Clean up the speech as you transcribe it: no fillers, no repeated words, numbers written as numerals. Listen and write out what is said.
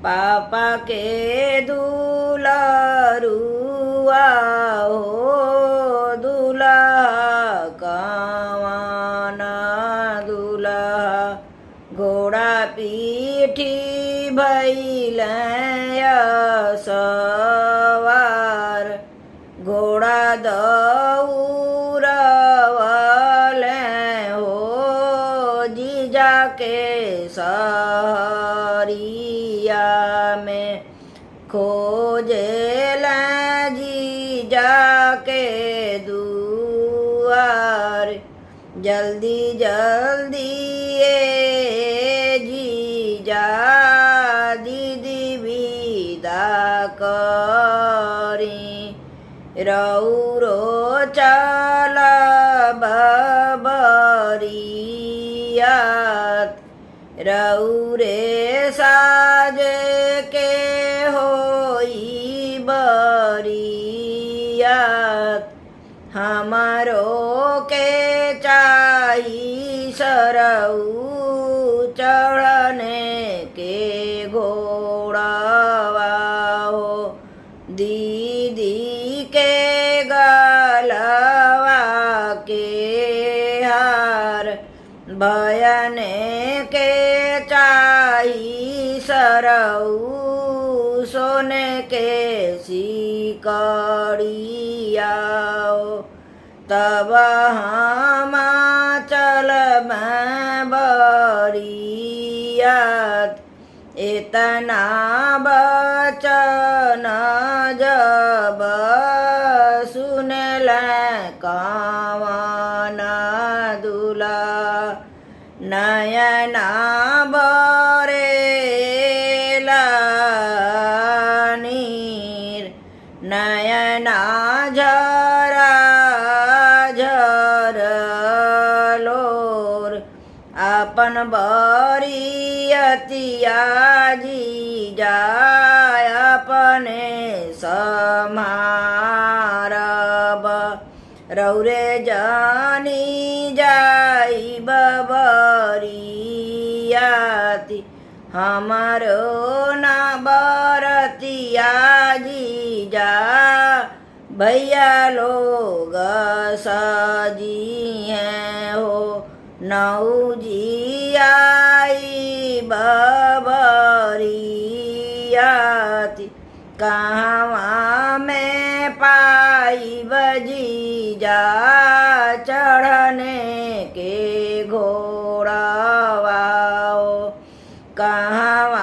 पापा के दुलरुआ हो दुल्हा कवाना दुल्हा घोड़ा पीठी भैले सवार घोड़ा दौड़वले हो जीजा के सहरिया में खोजेला जीजा के दुआर जल्दी जल्दी जीजा दीदी विदा करी रौरो चल बरियात रौरे साज के होई बरियात हमारो के चाही सरऊ चढ़ने के घोड़ावा हो दीदी के गलवा के हार बयने के चाही सरऊ सोने के सिकड़िया तब हम चल बरियात इतना बचन जब सुनल कवाना दुल्हा नयना बरेला नीर नयना झरा झरलोर अपन बरियतिया जीजा अपने समारब रौरे जानी जाई बरियाती हमारो ना बरतिया जीजा भैया लोग सजी हैं हो नौ जी आई बबरिया